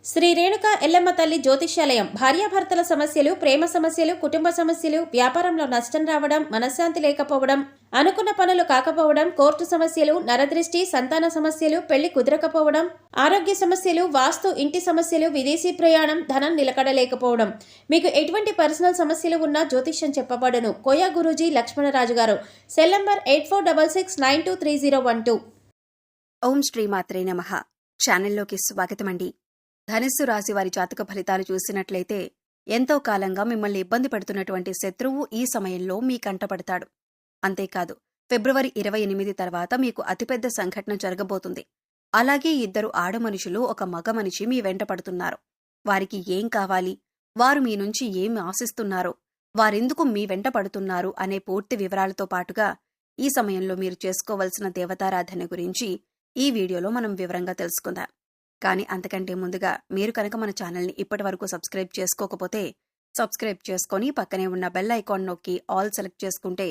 శ్రీ రేణుక ఎల్లమ్మ తల్లి జ్యోతిష్యాలయం భార్యాభర్తల సమస్యలు, ప్రేమ సమస్యలు, కుటుంబ సమస్యలు, వ్యాపారంలో నష్టం రావడం, మనశ్శాంతి లేకపోవడం, అనుకున్న పనులు కాకపోవడం, కోర్టు సమస్యలు, నరదృష్టి, సంతాన సమస్యలు, పెళ్లి కుదరకపోవడం, ఆరోగ్య సమస్యలు, వాస్తు, ఇంటి సమస్యలు, విదేశీ ప్రయాణం, ధనం నిలకడలేకపోవడం, మీకు ఎటువంటి పర్సనల్ సమస్యలు ఉన్నా జ్యోతిష్యం చెప్పబడును. కోయా గురూజీ లక్ష్మణరాజు గారు. Cell number 8466923012. ఓం శ్రీ మాత్రే నమః. ఛానల్లోకి స్వాగతమండి. ధనుస్సు రాశి వారి జాతక ఫలితాలు చూసినట్లయితే ఎంతో కాలంగా మిమ్మల్ని ఇబ్బంది పెడుతున్నటువంటి శత్రువు ఈ సమయంలో మీ కంటపడతాడు. అంతేకాదు, ఫిబ్రవరి 28 తర్వాత మీకు అతిపెద్ద సంఘటన జరగబోతుంది. అలాగే ఇద్దరు ఆడమనుషులు, ఒక మగ మనిషి మీ వెంట పడుతున్నారు. వారికి ఏం కావాలి, వారు మీ నుంచి ఏం ఆశిస్తున్నారో, వారెందుకు మీ వెంట పడుతున్నారు అనే పూర్తి వివరాలతో పాటుగా ఈ సమయంలో మీరు చేసుకోవలసిన దేవతారాధన గురించి ఈ వీడియోలో మనం వివరంగా తెలుసుకుందాం. కానీ అంతకంటే ముందుగా మీరు కనుక మన ఛానల్ని ఇప్పటి వరకు సబ్స్క్రైబ్ చేసుకోకపోతే సబ్స్క్రైబ్ చేసుకొని పక్కనే ఉన్న బెల్ ఐకాన్ నొక్కి ఆల్ సెలెక్ట్ చేసుకుంటే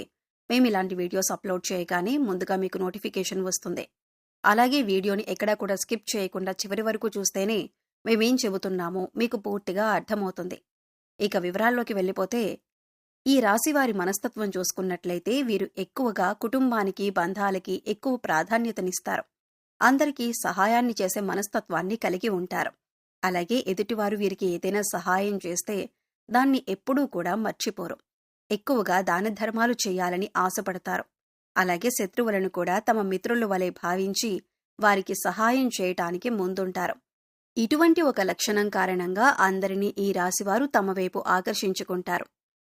మేము ఇలాంటి వీడియోస్ అప్లోడ్ చేయగానే ముందుగా మీకు నోటిఫికేషన్ వస్తుంది. అలాగే వీడియోని ఎక్కడా కూడా స్కిప్ చేయకుండా చివరి వరకు చూస్తేనే మేమేం చెబుతున్నామో మీకు పూర్తిగా అర్థమవుతుంది. ఇక వివరాల్లోకి వెళ్ళిపోతే, ఈ రాశివారి మనస్తత్వం చూసుకున్నట్లయితే వీరు ఎక్కువగా కుటుంబానికి, బంధాలకి ఎక్కువ ప్రాధాన్యతనిస్తారు. అందరికీ సహాయాన్ని చేసే మనస్తత్వాన్ని కలిగి ఉంటారు. అలాగే ఎదుటివారు వీరికి ఏదైనా సహాయం చేస్తే దాన్ని ఎప్పుడూ కూడా మర్చిపోరు. ఎక్కువగా దాన ధర్మాలు చేయాలని ఆశపడతారు. అలాగే శత్రువులను కూడా తమ మిత్రుల వలె భావించి వారికి సహాయం చేయటానికి ముందుంటారు. ఇటువంటి ఒక లక్షణం కారణంగా అందరినీ ఈ రాశివారు తమ వైపు ఆకర్షించుకుంటారు.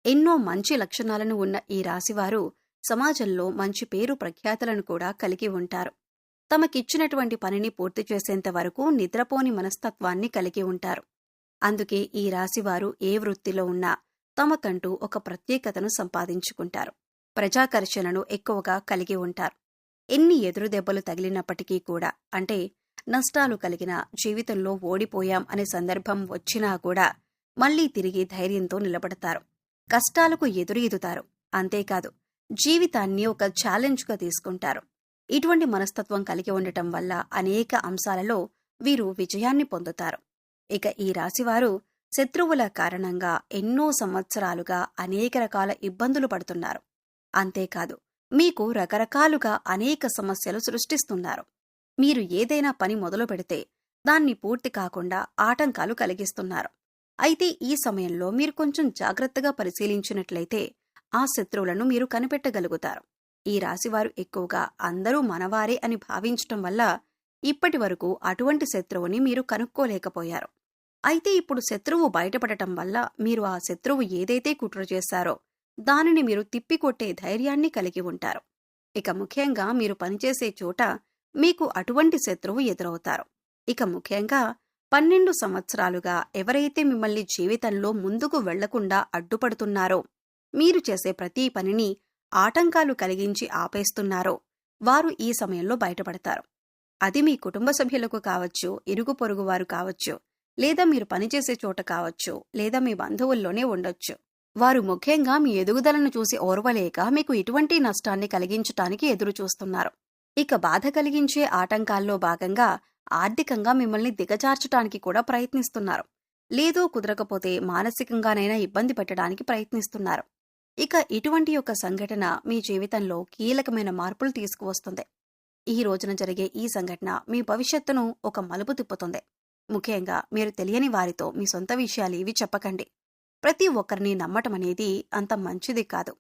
ఎన్నో మంచి లక్షణాలను ఉన్న ఈ రాశివారు సమాజంలో మంచి పేరు ప్రఖ్యాతులను కూడా కలిగి ఉంటారు. తమకిచ్చినటువంటి పనిని పూర్తి చేసేంత వరకు నిద్రపోని మనస్తత్వాన్ని కలిగి ఉంటారు. అందుకే ఈ రాశివారు ఏ వృత్తిలో ఉన్నా తమకంటూ ఒక ప్రత్యేకతను సంపాదించుకుంటారు. ప్రజాకర్షణను ఎక్కువగా కలిగి ఉంటారు. ఎన్ని ఎదురుదెబ్బలు తగిలినప్పటికీ కూడా, అంటే నష్టాలు కలిగిన, జీవితంలో ఓడిపోయాం అనే సందర్భం వచ్చినా కూడా మళ్లీ తిరిగి ధైర్యంతో నిలబడతారు. కష్టాలకు ఎదురీదుతారు. అంతేకాదు, జీవితాన్ని ఒక ఛాలెంజ్గా తీసుకుంటారు. ఇటువంటి మనస్తత్వం కలిగి ఉండటం వల్ల అనేక అంశాలలో వీరు విజయాన్ని పొందుతారు. ఇక ఈ రాశివారు శత్రువుల కారణంగా ఎన్నో సంవత్సరాలుగా అనేక రకాల ఇబ్బందులు పడుతున్నారు. అంతేకాదు, మీకు రకరకాలుగా అనేక సమస్యలు సృష్టిస్తున్నారు. మీరు ఏదైనా పని మొదలు పెడితే దాన్ని పూర్తి కాకుండా ఆటంకాలు కలిగిస్తున్నారు. అయితే ఈ సమయంలో మీరు కొంచెం జాగ్రత్తగా పరిశీలించినట్లయితే ఆ శత్రువులను మీరు కనిపెట్టగలుగుతారు. ఈ రాశివారు ఎక్కువగా అందరూ మనవారే అని భావించటం వల్ల ఇప్పటి వరకు అటువంటి శత్రువుని మీరు కనుక్కోలేకపోయారు. అయితే ఇప్పుడు శత్రువు బయటపడటం వల్ల మీరు ఆ శత్రువు ఏదైతే కుట్ర చేశారో దానిని మీరు తిప్పికొట్టే ధైర్యాన్ని కలిగి ఉంటారు. ఇక ముఖ్యంగా మీరు పనిచేసే చోట మీకు అటువంటి శత్రువు ఎదురవుతారు. ఇక ముఖ్యంగా 12 సంవత్సరాలుగా ఎవరైతే మిమ్మల్ని జీవితంలో ముందుకు వెళ్లకుండా అడ్డుపడుతున్నారో, మీరు చేసే ప్రతి పనిని ఆటంకాలు కలిగించి ఆపేస్తున్నారో వారు ఈ సమయంలో బయటపడతారు. అది మీ కుటుంబ సభ్యులకు కావచ్చు, ఇరుగు పొరుగు వారు కావచ్చు, లేదా మీరు పనిచేసే చోట కావచ్చు, లేదా మీ బంధువుల్లోనే ఉండొచ్చు. వారు ముఖ్యంగా మీ ఎదుగుదలను చూసి ఓర్వలేక మీకు ఇటువంటి నష్టాన్ని కలిగించటానికి ఎదురుచూస్తున్నారు. ఇక బాధ కలిగించే ఆటంకాల్లో భాగంగా ఆర్థికంగా మిమ్మల్ని దిగజార్చటానికి కూడా ప్రయత్నిస్తున్నారు. లేదో కుదరకపోతే మానసికంగానైనా ఇబ్బంది పెట్టడానికి ప్రయత్నిస్తున్నారు. ఇక ఇటువంటి ఒక సంఘటన మీ జీవితంలో కీలకమైన మార్పులు తీసుకువస్తుంది. ఈ రోజున జరిగే ఈ సంఘటన మీ భవిష్యత్తును ఒక మలుపు తిప్పుతుంది. ముఖ్యంగా మీరు తెలియని వారితో మీ సొంత విషయాలు ఇవి చెప్పకండి. ప్రతి ఒక్కరిని నమ్మటం అనేది అంత మంచిది కాదు.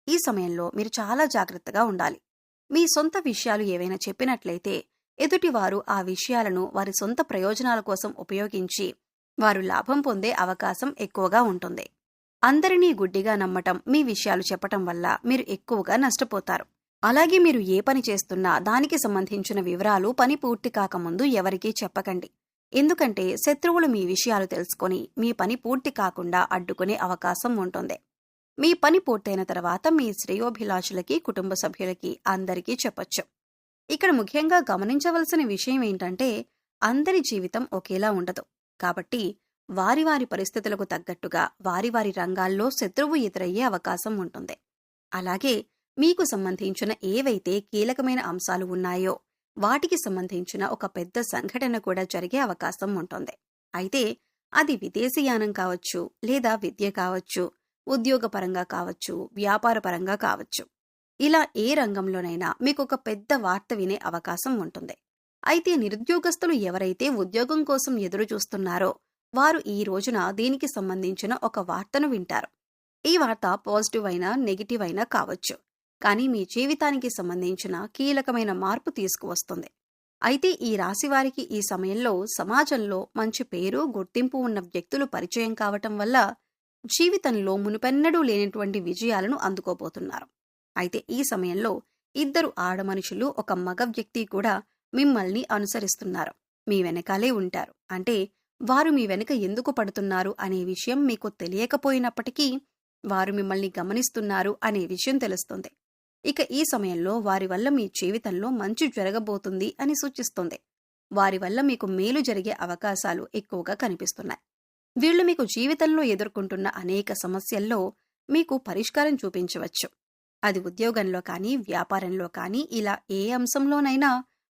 ఈ సమయంలో మీరు చాలా జాగ్రత్తగా ఉండాలి. మీ సొంత విషయాలు ఏవైనా చెప్పినట్లయితే ఎదుటివారు ఆ విషయాలను వారి సొంత ప్రయోజనాల కోసం ఉపయోగించి వారు లాభం పొందే అవకాశం ఎక్కువగా ఉంటుంది. అందరినీ గుడ్డిగా నమ్మటం, మీ విషయాలు చెప్పటం వల్ల మీరు ఎక్కువగా నష్టపోతారు. అలాగే మీరు ఏ పని చేస్తున్నా దానికి సంబంధించిన వివరాలు పని పూర్తి కాకముందు ఎవరికీ చెప్పకండి. ఎందుకంటే శత్రువులు మీ విషయాలు తెలుసుకొని మీ పని పూర్తి కాకుండా అడ్డుకునే అవకాశం ఉంటుంది. మీ పని పూర్తయిన తర్వాత మీ శ్రేయోభిలాషులకి, కుటుంబ సభ్యులకి అందరికీ చెప్పొచ్చు. ఇక్కడ ముఖ్యంగా గమనించవలసిన విషయం ఏంటంటే, అందరి జీవితం ఒకేలా ఉండదు. కాబట్టి వారి వారి పరిస్థితులకు తగ్గట్టుగా వారి వారి రంగాల్లో శత్రువు ఎదురయ్యే అవకాశం ఉంటుంది. అలాగే మీకు సంబంధించిన ఏవైతే కీలకమైన అంశాలు ఉన్నాయో వాటికి సంబంధించిన ఒక పెద్ద సంఘటన కూడా జరిగే అవకాశం ఉంటుంది. అయితే అది విదేశీయానం కావచ్చు, లేదా విద్య కావచ్చు, ఉద్యోగపరంగా కావచ్చు, వ్యాపారపరంగా కావచ్చు. ఇలా ఏ రంగంలోనైనా మీకొక పెద్ద వార్త వినే అవకాశం ఉంటుంది. అయితే నిరుద్యోగస్తులు ఎవరైతే ఉద్యోగం కోసం ఎదురు చూస్తున్నారో వారు ఈ రోజున దీనికి సంబంధించిన ఒక వార్తను వింటారు. ఈ వార్త పాజిటివ్ అయినా నెగిటివ్ అయినా కావచ్చు, కానీ మీ జీవితానికి సంబంధించిన కీలకమైన మార్పు తీసుకువస్తుంది. అయితే ఈ రాశివారికి ఈ సమయంలో సమాజంలో మంచి పేరు, గుర్తింపు ఉన్న వ్యక్తులు పరిచయం కావటం వల్ల జీవితంలో మునుపెన్నడూ లేనటువంటి విజయాలను అందుకోబోతున్నారు. అయితే ఈ సమయంలో ఇద్దరు ఆడమనుషులు, ఒక మగ వ్యక్తి కూడా మిమ్మల్ని అనుసరిస్తున్నారు, మీ వెనకాలే ఉంటారు. అంటే వారు మీ వెనుక ఎందుకు పడుతున్నారు అనే విషయం మీకు తెలియకపోయినప్పటికీ వారు మిమ్మల్ని గమనిస్తున్నారు అనే విషయం తెలుస్తుంది. ఇక ఈ సమయంలో వారి వల్ల మీ జీవితంలో మంచి జరగబోతుంది అని సూచిస్తుంది. వారి వల్ల మీకు మేలు జరిగే అవకాశాలు ఎక్కువగా కనిపిస్తున్నాయి. వీళ్లు మీకు జీవితంలో ఎదుర్కొంటున్న అనేక సమస్యల్లో మీకు పరిష్కారం చూపించవచ్చు. అది ఉద్యోగంలో కానీ, వ్యాపారంలో కానీ, ఇలా ఏ అంశంలోనైనా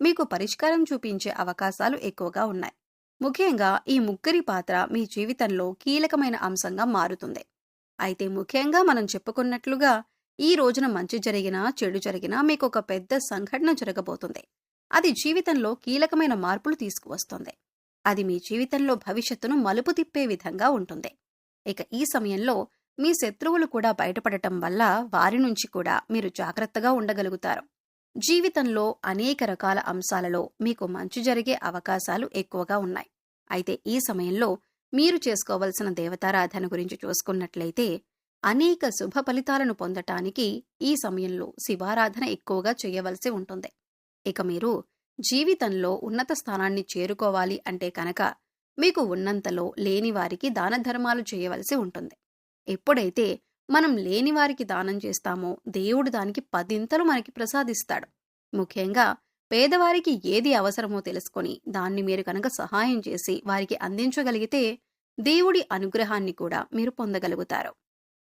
మీకు పరిష్కారం చూపించే అవకాశాలు ఎక్కువగా ఉన్నాయి. ముఖ్యంగా ఈ ముగ్గురి పాత్ర మీ జీవితంలో కీలకమైన అంశంగా మారుతుంది. అయితే ముఖ్యంగా మనం చెప్పుకున్నట్లుగా ఈ రోజున మంచి జరిగినా, చెడు జరిగినా మీకు ఒక పెద్ద సంఘటన జరగబోతుంది. అది జీవితంలో కీలకమైన మార్పులు తీసుకువస్తుంది. అది మీ జీవితంలో భవిష్యత్తును మలుపు తిప్పే విధంగా ఉంటుంది. ఇక ఈ సమయంలో మీ శత్రువులు కూడా బయటపడటం వల్ల వారి నుంచి కూడా మీరు జాగ్రత్తగా ఉండగలుగుతారు. జీవితంలో అనేక రకాల అంశాలలో మీకు మంచి జరిగే అవకాశాలు ఎక్కువగా ఉన్నాయి. అయితే ఈ సమయంలో మీరు చేసుకోవలసిన దేవతారాధన గురించి చూసుకున్నట్లయితే అనేక శుభ ఫలితాలను పొందటానికి ఈ సమయంలో శివారాధన ఎక్కువగా చేయవలసి ఉంటుంది. ఇక మీరు జీవితంలో ఉన్నత స్థానాన్ని చేరుకోవాలి అంటే కనుక మీకు ఉన్నంతలో లేని వారికి దాన ధర్మాలు చేయవలసి ఉంటుంది. ఎప్పుడైతే మనం లేని వారికి దానం చేస్తామో దేవుడు దానికి 10 మనకి ప్రసాదిస్తాడు. ముఖ్యంగా పేదవారికి ఏది అవసరమో తెలుసుకొని దాన్ని మీరు కనుక సహాయం చేసి వారికి అందించగలిగితే దేవుడి అనుగ్రహాన్ని కూడా మీరు పొందగలుగుతారు.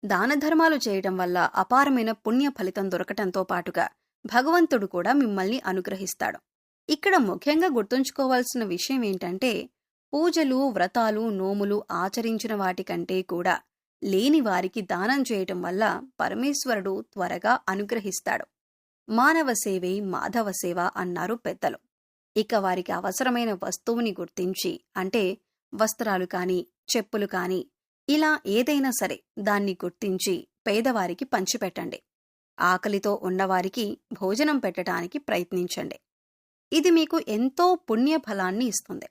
దాన ధర్మాలు చేయడం వల్ల అపారమైన పుణ్య ఫలితం దొరకటంతో పాటుగా భగవంతుడు కూడా మిమ్మల్ని అనుగ్రహిస్తాడు. ఇక్కడ ముఖ్యంగా గుర్తుంచుకోవాల్సిన విషయం ఏంటంటే పూజలు, వ్రతాలు, నోములు ఆచరించిన వాటికంటే కూడా లేని వారికి దానం చేయటం వల్ల పరమేశ్వరుడు త్వరగా అనుగ్రహిస్తాడు. మానవ సేవే మాధవ సేవ అన్నారు పెద్దలు. ఇక వారికి అవసరమైన వస్తువుని గుర్తించి, అంటే వస్త్రాలు కానీ, చెప్పులు కానీ, ఇలా ఏదైనా సరే దాన్ని గుర్తించి పేదవారికి పంచిపెట్టండి. ఆకలితో ఉన్నవారికి భోజనం పెట్టడానికి ప్రయత్నించండి. ఇది మీకు ఎంతో పుణ్యఫలాన్ని ఇస్తుంది.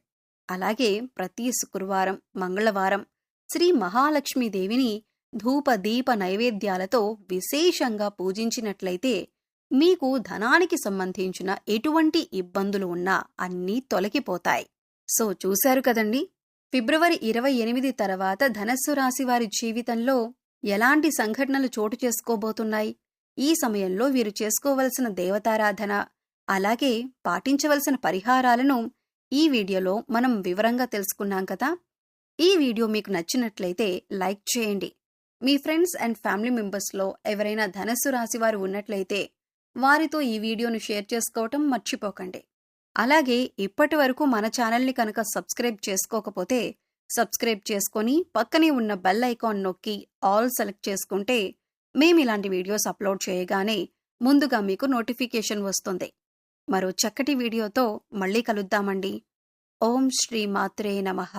అలాగే ప్రతి శుక్రవారం, మంగళవారం శ్రీ మహాలక్ష్మీదేవిని ధూప దీప నైవేద్యాలతో విశేషంగా పూజించినట్లయితే మీకు ధనానికి సంబంధించిన ఎటువంటి ఇబ్బందులు ఉన్నా అన్నీ తొలగిపోతాయి. సో చూశారు కదండి, ఫిబ్రవరి 28 తర్వాత ధనస్సు రాశి వారి జీవితంలో ఎలాంటి సంఘటనలు చోటు చేసుకోబోతున్నాయి. ఈ సమయంలో వీరు చేసుకోవలసిన దేవతారాధన, అలాగే పాటించవలసిన పరిహారాలను ఈ వీడియోలో మనం వివరంగా తెలుసుకున్నాం కదా. ఈ వీడియో మీకు నచ్చినట్లయితే లైక్ చేయండి. మీ ఫ్రెండ్స్ అండ్ ఫ్యామిలీ మెంబర్స్లో ఎవరైనా ధనస్సు రాశి వారు ఉన్నట్లయితే వారితో ఈ వీడియోను షేర్ చేసుకోవటం మర్చిపోకండి. అలాగే ఇప్పటి వరకు మన ఛానల్ని కనుక సబ్స్క్రైబ్ చేసుకోకపోతే సబ్స్క్రైబ్ చేసుకొని పక్కనే ఉన్న బెల్ ఐకాన్ నొక్కి ఆల్ సెలెక్ట్ చేసుకుంటే మేము ఇలాంటి వీడియోస్ అప్లోడ్ చేయగానే ముందుగా మీకు నోటిఫికేషన్ వస్తుంది. మరో చక్కటి వీడియోతో మళ్ళీ కలుద్దామండి. ఓం శ్రీ మాత్రే నమః.